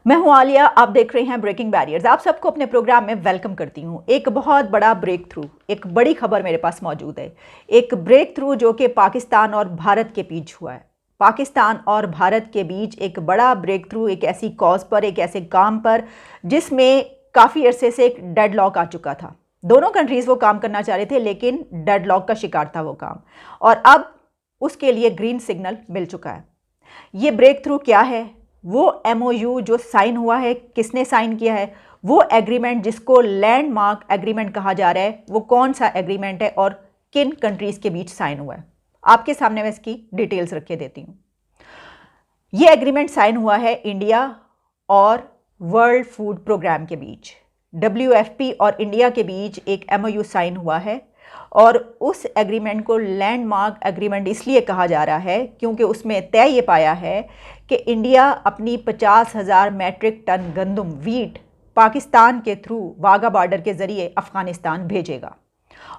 मैं हूं आलिया, आप देख रहे हैं ब्रेकिंग बैरियर्स। आप सबको अपने प्रोग्राम में वेलकम करती हूं। एक बहुत बड़ा ब्रेक थ्रू, एक बड़ी खबर मेरे पास मौजूद है। एक ब्रेक थ्रू जो कि पाकिस्तान और भारत के बीच हुआ है। पाकिस्तान और भारत के बीच एक बड़ा ब्रेक थ्रू, एक ऐसी कॉज पर, एक ऐसे काम पर जिसमें काफ़ी अरसे से एक डेडलॉक आ चुका था। दोनों कंट्रीज़ वो काम करना चाह रहे थे, लेकिन डेडलॉक का शिकार था वो काम, और अब उसके लिए ग्रीन सिग्नल मिल चुका है। ये ब्रेक थ्रू क्या है? वो MOU जो साइन हुआ है, किसने साइन किया है? वो एग्रीमेंट जिसको लैंडमार्क एग्रीमेंट कहा जा रहा है, वो कौन सा एग्रीमेंट है और किन कंट्रीज़ के बीच साइन हुआ है? आपके सामने मैं इसकी डिटेल्स रख के देती हूँ। ये एग्रीमेंट साइन हुआ है इंडिया और वर्ल्ड फूड प्रोग्राम के बीच। WFP और इंडिया के बीच एक MOU साइन हुआ है, और उस एग्रीमेंट को लैंडमार्क एग्रीमेंट इसलिए कहा जा रहा है क्योंकि उसमें तय ये पाया है कि इंडिया अपनी 50,000 मैट्रिक टन गंदम वीट पाकिस्तान के थ्रू वाघा बॉर्डर के ज़रिए अफ़गानिस्तान भेजेगा,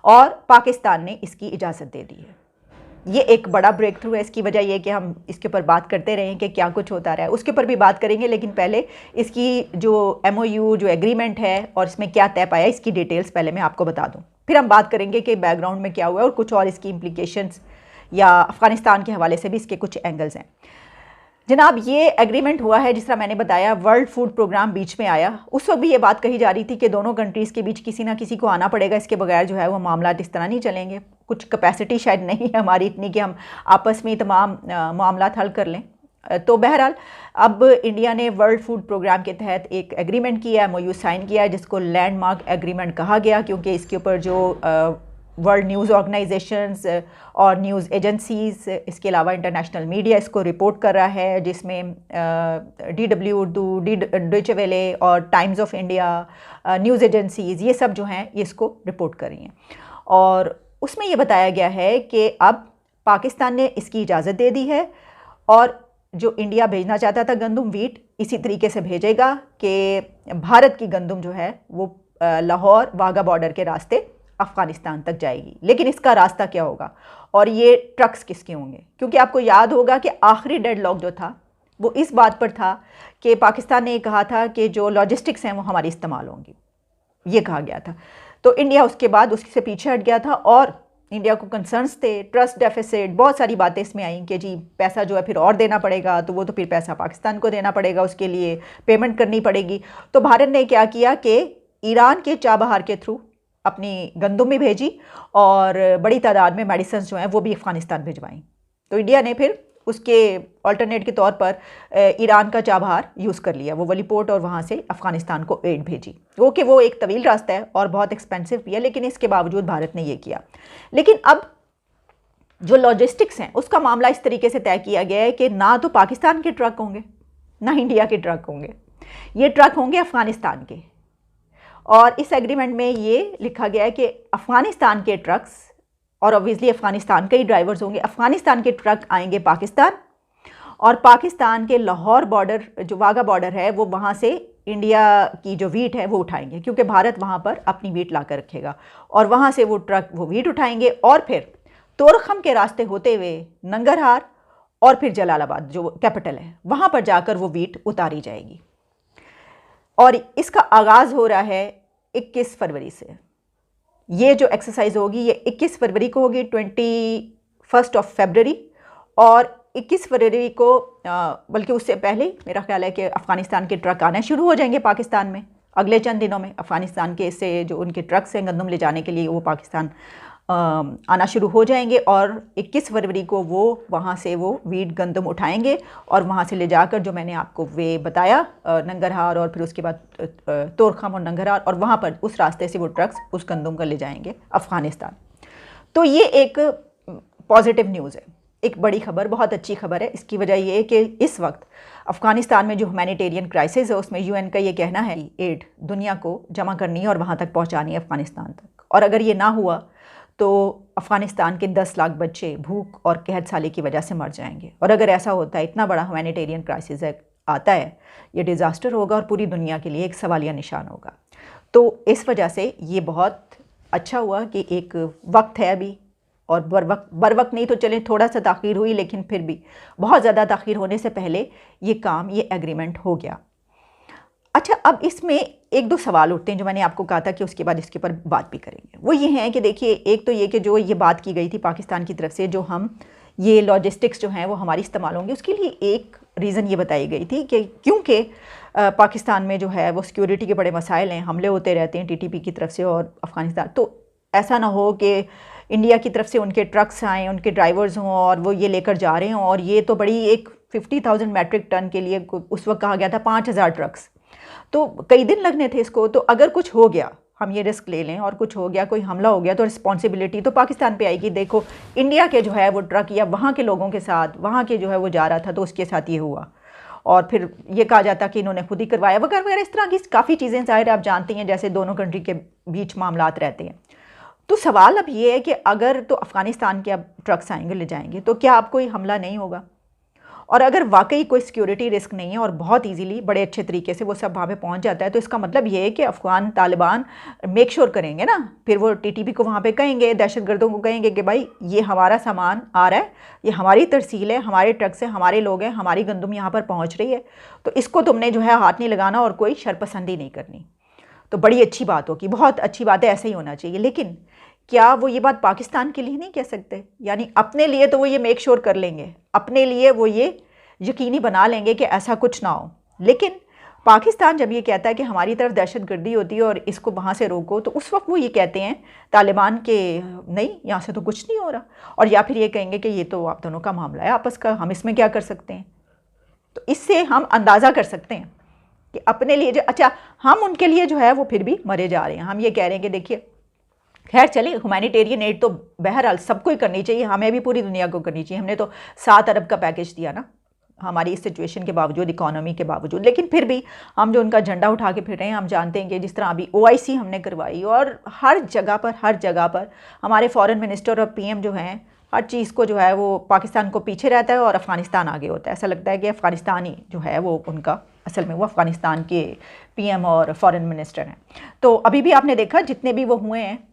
और पाकिस्तान ने इसकी इजाज़त दे दी है। ये एक बड़ा ब्रेक थ्रू है। इसकी वजह यह कि हम इसके ऊपर बात करते रहें कि क्या कुछ होता रहा है, उसके ऊपर भी बात करेंगे, लेकिन पहले इसकी जो MOU जो एग्रीमेंट है और इसमें क्या तय पाया, इसकी डिटेल्स पहले मैं आपको बता दूं। फिर हम बात करेंगे कि बैकग्राउंड में क्या हुआ है और कुछ और इसकी इम्प्लीकेशंस या अफ़गानिस्तान के हवाले से भी इसके कुछ एंगल्स हैं। जनाब, ये एग्रीमेंट हुआ है, जिस तरह मैंने बताया, वर्ल्ड फूड प्रोग्राम बीच में आया। उस वक्त भी ये बात कही जा रही थी कि दोनों कंट्रीज़ के बीच किसी ना किसी को आना पड़ेगा, इसके बगैर जो है वो मामला इस तरह नहीं चलेंगे। कुछ कैपेसिटी शायद नहीं है हमारी इतनी कि हम आपस में तमाम मामला हल कर लें। तो बहरहाल अब इंडिया ने वर्ल्ड फूड प्रोग्राम के तहत एक एग्रीमेंट किया है, MOU साइन किया है, जिसको लैंडमार्क एग्रीमेंट कहा गया, क्योंकि इसके ऊपर जो वर्ल्ड न्यूज़ ऑर्गेनाइजेशंस और न्यूज़ एजेंसीज़, इसके अलावा इंटरनेशनल मीडिया इसको रिपोर्ट कर रहा है, जिसमें DW उर्दू, डॉयचे वेले और times of India news agencies, ये सब जो हैं ये इसको रिपोर्ट कर रही हैं। और उसमें ये बताया गया है कि अब पाकिस्तान ने इसकी इजाज़त दे दी है, और जो इंडिया भेजना चाहता था गंदम वीट, इसी तरीके से भेजेगा कि भारत की गंदम जो है वो लाहौर वाघा बॉर्डर के रास्ते अफ़गानिस्तान तक जाएगी। लेकिन इसका रास्ता क्या होगा और ये ट्रक्स किसके होंगे? क्योंकि आपको याद होगा कि आखिरी डेडलॉक जो था वो इस बात पर था कि पाकिस्तान ने कहा था कि जो लॉजिस्टिक्स हैं वो हमारी इस्तेमाल होंगी, ये कहा गया था। तो इंडिया उसके बाद उससे पीछे हट गया था, और इंडिया को कंसर्न्स थे, ट्रस्ट डेफिसिट, बहुत सारी बातें इसमें आई कि जी पैसा जो है फिर और देना पड़ेगा, तो वो तो फिर पैसा पाकिस्तान को देना पड़ेगा, उसके लिए पेमेंट करनी पड़ेगी। तो भारत ने क्या किया कि ईरान के चाबहार के थ्रू अपनी गंदम भी भेजी, और बड़ी तादाद में मेडिसिन जो हैं वो भी अफ़गानिस्तान भिजवाई। तो इंडिया ने फिर उसके अल्टरनेट के तौर पर ईरान का चाबहार यूज़ कर लिया, वो वाली पोर्ट, और वहाँ से अफ़गानिस्तान को एड भेजी। ओके, वो एक तवील रास्ता है और बहुत एक्सपेंसिव भी है, लेकिन इसके बावजूद भारत ने ये किया। लेकिन अब जो लॉजिस्टिक्स हैं उसका मामला इस तरीके से तय किया गया है कि ना तो पाकिस्तान के ट्रक होंगे ना इंडिया के ट्रक होंगे, ये ट्रक होंगे अफ़गानिस्तान के। और इस एग्रीमेंट में ये लिखा गया है कि अफ़गानिस्तान के ट्रक्स, और ऑब्वियसली अफ़गानिस्तान के ही ड्राइवर्स होंगे, अफ़गानिस्तान के ट्रक आएंगे पाकिस्तान, और पाकिस्तान के लाहौर बॉर्डर जो वाघा बॉर्डर है वो वहाँ से इंडिया की जो वीट है वो उठाएंगे, क्योंकि भारत वहाँ पर अपनी वीट ला कर रखेगा, और वहाँ से वो ट्रक वो वीट उठाएंगे और फिर तोरखम के रास्ते होते हुए नंगरहार और फिर जलालाबाद जो कैपिटल है वहाँ पर जाकर वो वीट उतारी जाएगी। और इसका आगाज़ हो रहा है 21 फरवरी से। ये जो एक्सरसाइज होगी ये 21 फरवरी को होगी, 21 फरवरी, और 21 फरवरी को बल्कि उससे पहले मेरा ख्याल है कि अफ़गानिस्तान के ट्रक आने शुरू हो जाएंगे पाकिस्तान में। अगले चंद दिनों में अफ़गानिस्तान के से जो उनके ट्रक्स हैं गंदम ले जाने के लिए, वो पाकिस्तान आना शुरू हो जाएंगे, और 21 फरवरी को वो वहाँ से वो वीट गंदम उठाएंगे, और वहाँ से ले जाकर जो मैंने आपको वे बताया नंगरहार, और फिर उसके बाद तोरखम और नंगरहार, और वहाँ पर उस रास्ते से वो ट्रक्स उस गंदम का ले जाएंगे अफ़गानिस्तान। तो ये एक पॉजिटिव न्यूज़ है, एक बड़ी खबर, बहुत अच्छी खबर है। इसकी वजह ये है कि इस वक्त अफ़गानिस्तान में जो ह्यूमैनिटेरियन क्राइसिस है उसमें UN का ये कहना है कि एड दुनिया को जमा करनी है और वहाँ तक पहुँचानी है अफ़गानिस्तान तक, और अगर ये ना हुआ तो अफ़गानिस्तान के 10 लाख बच्चे भूख और कहत साली की वजह से मर जाएंगे। और अगर ऐसा होता है, इतना बड़ा ह्यूमैनिटेरियन क्राइसिस आता है, ये डिज़ास्टर होगा और पूरी दुनिया के लिए एक सवालिया निशान होगा। तो इस वजह से ये बहुत अच्छा हुआ कि एक वक्त है अभी, और बर वक्त नहीं तो चलें थोड़ा सा ताख़ीर हुई, लेकिन फिर भी बहुत ज़्यादा ताख़ीर होने से पहले ये काम, ये एग्रीमेंट हो गया। अच्छा, अब इसमें एक दो सवाल उठते हैं जो मैंने आपको कहा था कि उसके बाद इसके ऊपर बात भी करेंगे। वो ये हैं कि देखिए, एक तो ये कि जो ये बात की गई थी पाकिस्तान की तरफ से, जो हम ये लॉजिस्टिक्स जो हैं वो हमारी इस्तेमाल होंगी, उसके लिए एक रीज़न ये बताई गई थी कि क्योंकि पाकिस्तान में जो है वो सिक्योरिटी के बड़े मसाइल हैं, हमले होते रहते हैं टीटीपी की तरफ से और अफ़गानिस्तान, तो ऐसा ना हो कि इंडिया की तरफ से उनके ट्रक्स आएँ, उनके ड्राइवर्स हों और वो ये लेकर जा रहे हों, और ये तो बड़ी एक 50,000 मैट्रिक टन के लिए उस वक्त कहा गया था 5,000 ट्रक्स, तो कई दिन लगने थे इसको। तो अगर कुछ हो गया, हम ये रिस्क ले लें और कुछ हो गया, कोई हमला हो गया, तो रिस्पॉन्सिबिलिटी तो पाकिस्तान पे आएगी। देखो, इंडिया के जो है वो ट्रक या वहाँ के लोगों के साथ, वहाँ के जो है वो जा रहा था, तो उसके साथ ये हुआ, और फिर ये कहा जाता कि इन्होंने खुद ही करवाया वगैरह वगैरह, इस तरह की काफ़ी चीज़ें ज़ाहिर आप जानती हैं, जैसे दोनों कंट्री के बीच मामलात रहते हैं। तो सवाल अब ये है कि अगर तो अफ़गानिस्तान के अब ट्रक्स आएंगे, ले जाएंगे, तो क्या अब कोई हमला नहीं होगा? और अगर वाकई कोई सिक्योरिटी रिस्क नहीं है और बहुत इजीली बड़े अच्छे तरीके से वो सब वहाँ पे पहुँच जाता है, तो इसका मतलब ये है कि अफ़गान तालिबान मेक श्योर करेंगे ना, फिर वो टीटीपी को वहाँ पे कहेंगे, दहशतगर्दों को कहेंगे कि भाई ये हमारा सामान आ रहा है, ये हमारी तरसील है, हमारे ट्रक से हमारे लोग हैं, हमारी गंदम यहाँ पर पहुँच रही है, तो इसको तुमने जो है हाथ नहीं लगाना और कोई शरपसंदी नहीं करनी। तो बड़ी अच्छी बात होगी, बहुत अच्छी बात है, ऐसा ही होना चाहिए। लेकिन क्या वो ये बात पाकिस्तान के लिए नहीं कह सकते? यानी अपने लिए तो वो ये मेक श्योर कर लेंगे, अपने लिए वो ये यकीनी बना लेंगे कि ऐसा कुछ ना हो, लेकिन पाकिस्तान जब ये कहता है कि हमारी तरफ दहशतगर्दी होती है और इसको वहाँ से रोको, तो उस वक्त वो ये कहते हैं तालिबान के नहीं, यहाँ से तो कुछ नहीं हो रहा, और या फिर ये कहेंगे कि ये तो आप दोनों का मामला है आपस का, हम इसमें क्या कर सकते हैं। तो इससे हम अंदाज़ा कर सकते हैं कि अपने लिए जो, अच्छा, हम उनके लिए जो है वो फिर भी मरे जा रहे हैं। हम ये कह रहे हैं कि देखिए, खैर चलिए, ह्यूमैनिटेरियन एड तो बहरहाल सबको ही करनी चाहिए, हमें भी पूरी दुनिया को करनी चाहिए। हमने तो 7 अरब का पैकेज दिया ना, हमारी इस सिचुएशन के बावजूद, इकोनॉमी के बावजूद, लेकिन फिर भी हम जो उनका झंडा उठा के फिर रहे हैं, हम जानते हैं कि जिस तरह अभी OIC हमने करवाई, और हर जगह पर हमारे फॉरेन मिनिस्टर और PM जो हैं, हर चीज़ को जो है वो पाकिस्तान को पीछे रहता है और अफ़गानिस्तान आगे होता है। ऐसा लगता है कि अफ़गानिस्तान ही जो है वो उनका, असल में वो अफ़गानिस्तान के PM और फॉरेन मिनिस्टर हैं। तो अभी भी आपने देखा जितने भी वो हुए हैं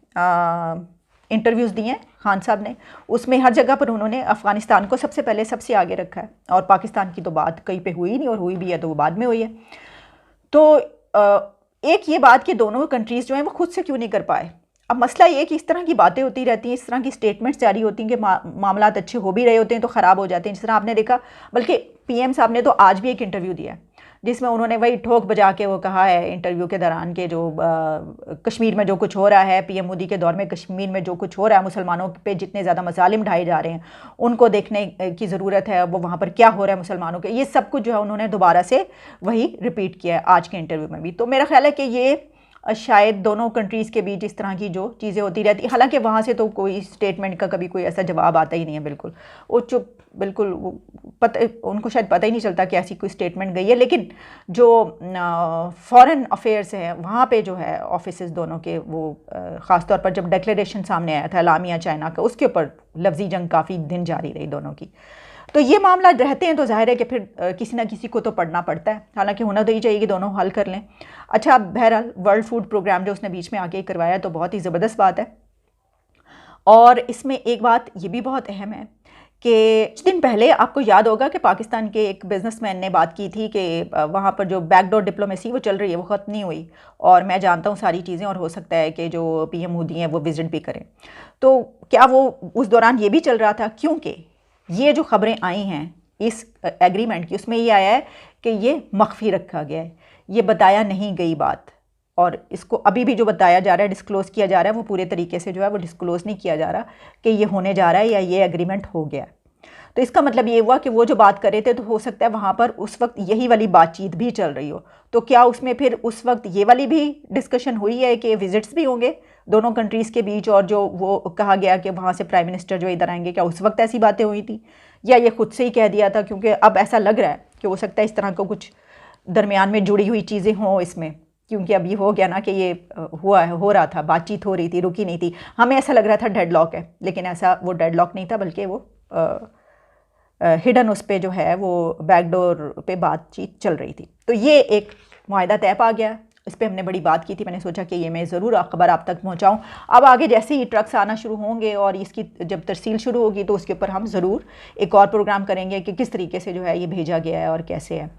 इंटरव्यूज़ दिए हैं खान साहब ने, उसमें हर जगह पर उन्होंने अफ़गानिस्तान को सबसे पहले सबसे आगे रखा है, और पाकिस्तान की तो बात कहीं पे हुई नहीं, और हुई भी है तो वो बाद में हुई है। तो एक ये बात कि दोनों कंट्रीज़ जो हैं वो खुद से क्यों नहीं कर पाए। अब मसला ये है कि इस तरह की बातें होती रहती हैं, इस तरह की स्टेटमेंट्स जारी होती हैं कि मामलात अच्छे हो भी रहे होते हैं तो ख़राब हो जाते हैं। जिस तरह आपने देखा, बल्कि PM साहब ने तो आज भी एक इंटरव्यू दिया है जिसमें उन्होंने वही ठोक बजा के वो कहा है इंटरव्यू के दौरान के जो कश्मीर में जो कुछ हो रहा है, PM मोदी के दौर में कश्मीर में जो कुछ हो रहा है, मुसलमानों पे जितने ज़्यादा मसालिम ढाए जा रहे हैं उनको देखने की ज़रूरत है, वो वहाँ पर क्या हो रहा है मुसलमानों के, ये सब कुछ जो है उन्होंने दोबारा से वही रिपीट किया है आज के इंटरव्यू में भी। तो मेरा ख्याल है कि ये शायद दोनों कंट्रीज़ के बीच इस तरह की जो चीज़ें होती रहती, हालांकि वहाँ से तो कोई स्टेटमेंट का कभी कोई ऐसा जवाब आता ही नहीं है, बिल्कुल वो चुप, बिल्कुल उनको शायद पता ही नहीं चलता कि ऐसी कोई स्टेटमेंट गई है। लेकिन जो फॉरेन अफेयर्स हैं वहाँ पे जो है ऑफिसेस दोनों के, वो ख़ास तौर पर जब डिक्लेरेशन सामने आया था एलामिया चाइना का, उसके ऊपर लफ्ज़ी जंग काफ़ी दिन जारी रही दोनों की। तो ये मामला रहते हैं तो जाहिर है कि फिर किसी ना किसी को तो पढ़ना पड़ता है, हालांकि होना तो ही चाहिए कि दोनों हल कर लें। अच्छा, बहरहाल वर्ल्ड फूड प्रोग्राम जो उसने बीच में आके करवाया तो बहुत ही ज़बरदस्त बात है। और इसमें एक बात ये भी बहुत अहम है कि कुछ दिन पहले आपको याद होगा कि पाकिस्तान के एक बिजनेसमैन ने बात की थी कि वहाँ पर जो बैकडोर डिप्लोमेसी वो चल रही है वो ख़त्म नहीं हुई, और मैं जानता हूँ सारी चीज़ें, और हो सकता है कि जो PM मोदी हैं वो विज़िट भी करें। तो क्या वो उस दौरान ये भी चल रहा था, क्योंकि ये जो ख़बरें आई हैं इस एग्रीमेंट की, उसमें ये आया है कि ये मख्फी रखा गया है, ये बताया नहीं गई बात, और इसको अभी भी जो बताया जा रहा है, डिस्क्लोज़ किया जा रहा है, वो पूरे तरीके से जो है वो डिस्क्लोज़ नहीं किया जा रहा कि ये होने जा रहा है या ये एग्रीमेंट हो गया। तो इसका मतलब ये हुआ कि वो जो बात कर रहे थे तो हो सकता है वहाँ पर उस वक्त यही वाली बातचीत भी चल रही हो। तो क्या उसमें फिर उस वक्त ये वाली भी डिस्कशन हुई है कि विजिट्स भी होंगे दोनों कंट्रीज़ के बीच, और जो वो कहा गया कि वहाँ से प्राइम मिनिस्टर जो इधर आएंगे, क्या उस वक्त ऐसी बातें हुई थी, या ये खुद से ही कह दिया था? क्योंकि अब ऐसा लग रहा है कि हो सकता है इस तरह का कुछ दरमियान में जुड़ी हुई चीज़ें हों इसमें, क्योंकि अब ये हो गया ना कि ये हो रहा था, बातचीत हो रही थी, रुकी नहीं थी। हमें ऐसा लग रहा था डेडलॉक है, लेकिन ऐसा वो डेडलॉक नहीं था, बल्कि वो हिडन उस पर जो है वो बैकडोर पे बातचीत चल रही थी। तो ये एक मुआहदा तय पा गया, इस पर हमने बड़ी बात की थी। मैंने सोचा कि ये मैं ज़रूर खबर आप तक पहुंचाऊं। अब आगे जैसे ही ट्रक्स आना शुरू होंगे और इसकी जब तरसील शुरू होगी तो उसके ऊपर हम ज़रूर एक और प्रोग्राम करेंगे कि किस तरीके से जो है ये भेजा गया है और कैसे है।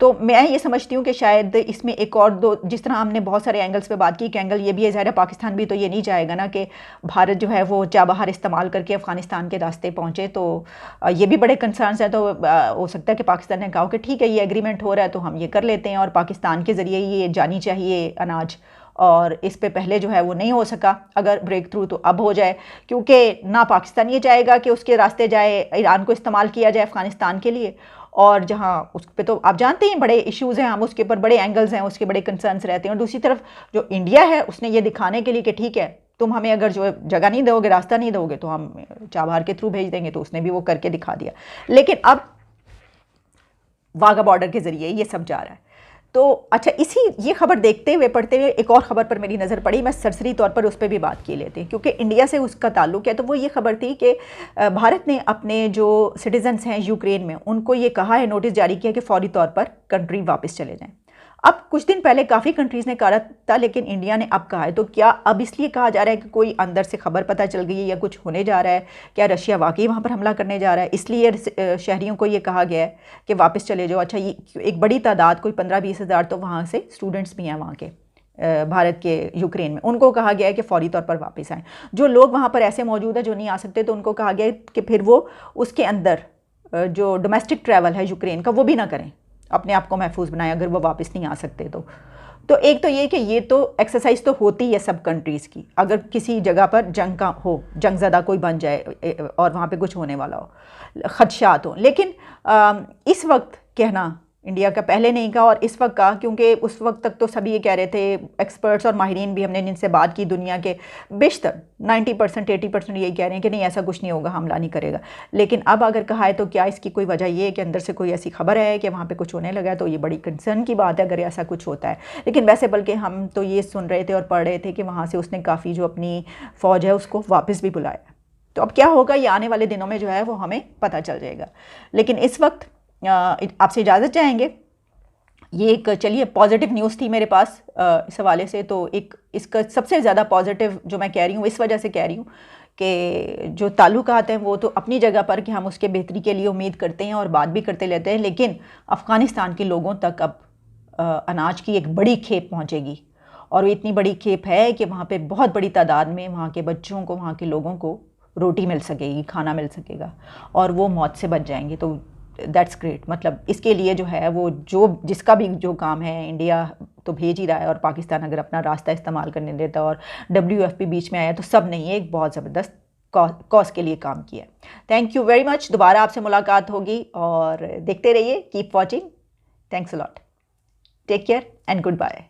तो मैं ये समझती हूँ कि शायद इसमें एक और दो, जिस तरह हमने बहुत सारे एंगल्स पे बात की, एक एंगल ये भी है, ज़ाहिर है पाकिस्तान भी तो ये नहीं चाहेगा ना कि भारत जो है वो चाबहार इस्तेमाल करके अफ़गानिस्तान के रास्ते पहुँचे। तो ये भी बड़े कंसर्न्स हैं। तो हो सकता है कि पाकिस्तान ने कहा कि ठीक है ये एग्रीमेंट हो रहा है तो हम ये कर लेते हैं और पाकिस्तान के ज़रिए ये जानी चाहिए अनाज, और इस पे पहले जो है वो नहीं हो सका। अगर ब्रेक थ्रू तो अब हो जाए, क्योंकि ना पाकिस्तान ये चाहेगा कि उसके रास्ते जाए, ईरान को इस्तेमाल किया जाए अफ़गानिस्तान के लिए, और जहाँ उस पे तो आप जानते हैं बड़े इश्यूज़ हैं, हम उसके ऊपर बड़े एंगल्स हैं, उसके बड़े कंसर्न्स रहते हैं। और दूसरी तरफ जो इंडिया है उसने ये दिखाने के लिए कि ठीक है तुम हमें अगर जो जगह नहीं दोगे, रास्ता नहीं दोगे, तो हम चाबहार के थ्रू भेज देंगे, तो उसने भी वो करके दिखा दिया। लेकिन अब वाघा बॉर्डर के ज़रिए ये सब जा रहा है। तो अच्छा, ये खबर देखते हुए पढ़ते हुए एक और ख़बर पर मेरी नज़र पड़ी, मैं सरसरी तौर पर उस पर भी बात की लेते हैं क्योंकि इंडिया से उसका ताल्लुक़ है। तो वो ये खबर थी कि भारत ने अपने जो सिटीजन्स हैं यूक्रेन में, उनको ये कहा है, नोटिस जारी किया कि फ़ौरी तौर पर कंट्री वापस चले जाएँ। अब कुछ दिन पहले काफ़ी कंट्रीज़ ने कहा था, लेकिन इंडिया ने अब कहा है। तो क्या अब इसलिए कहा जा रहा है कि कोई अंदर से खबर पता चल गई है या कुछ होने जा रहा है? क्या रशिया वाकई वहाँ पर हमला करने जा रहा है, इसलिए शहरियों को ये कहा गया है कि वापस चले जाओ? अच्छा, ये एक बड़ी तादाद, कोई 15-20 हज़ार तो वहाँ से स्टूडेंट्स भी हैं वहाँ के, भारत के यूक्रेन में, उनको कहा गया है कि फ़ौरी तौर पर वापस आएँ। जो लोग वहाँ पर ऐसे मौजूद हैं जो नहीं आ सकते, तो उनको कहा गया है कि फिर वो उसके अंदर जो डोमेस्टिक ट्रैवल है यूक्रेन का वो भी ना करें, अपने आप को महफूज बनाए अगर वो वापस नहीं आ सकते। तो एक तो ये कि ये तो एक्सरसाइज तो होती है सब कंट्रीज़ की, अगर किसी जगह पर जंग का हो, जंग ज़्यादा कोई बन जाए और वहाँ पे कुछ होने वाला हो, खदशात हो। लेकिन इस वक्त कहना इंडिया का पहले नहीं कहा और इस वक्त कहा, क्योंकि उस वक्त तक तो सभी ये कह रहे थे, एक्सपर्ट्स और माहिरीन भी, हमने जिनसे बात की दुनिया के बेशतर 90% 80% यही कह रहे हैं कि नहीं ऐसा कुछ नहीं होगा, हमला नहीं करेगा। लेकिन अब अगर कहा है तो क्या इसकी कोई वजह ये है कि अंदर से कोई ऐसी खबर है कि वहाँ पे कुछ होने लगा है? तो ये बड़ी कंसर्न की बात है अगर ऐसा कुछ होता है। लेकिन वैसे बल्कि हम तो ये सुन रहे थे और पढ़ रहे थे कि वहाँ से उसने काफ़ी जो अपनी फ़ौज है उसको वापस भी बुलाया। तो अब क्या होगा ये आने वाले दिनों में जो है वो हमें पता चल जाएगा। लेकिन इस वक्त आपसे इजाज़त चाहेंगे। ये एक चलिए पॉजिटिव न्यूज़ थी मेरे पास इस हवाले से। तो एक इसका सबसे ज़्यादा पॉजिटिव जो मैं कह रही हूँ, इस वजह से कह रही हूँ कि जो ताल्लुकात हैं वो तो अपनी जगह पर कि हम उसके बेहतरी के लिए उम्मीद करते हैं और बात भी करते रहते हैं, लेकिन अफ़गानिस्तान के लोगों तक अब अनाज की एक बड़ी खेप पहुँचेगी। और वो इतनी बड़ी खेप है कि वहाँ पे बहुत बड़ी तादाद में वहाँ के बच्चों को, वहाँ के लोगों को रोटी मिल सकेगी, खाना मिल सकेगा और वो मौत से बच जाएंगे। तो दैट्स ग्रेट। मतलब इसके लिए जो है वो जिसका भी जो काम है, इंडिया तो भेज ही रहा है और पाकिस्तान अगर अपना रास्ता इस्तेमाल करने देता और WFP बीच में आया तो सब ने एक बहुत ज़बरदस्त कॉज के लिए काम किया। Thank you very much. दोबारा आपसे मुलाकात होगी और देखते रहिए, keep watching. Thanks a lot, take care and good bye.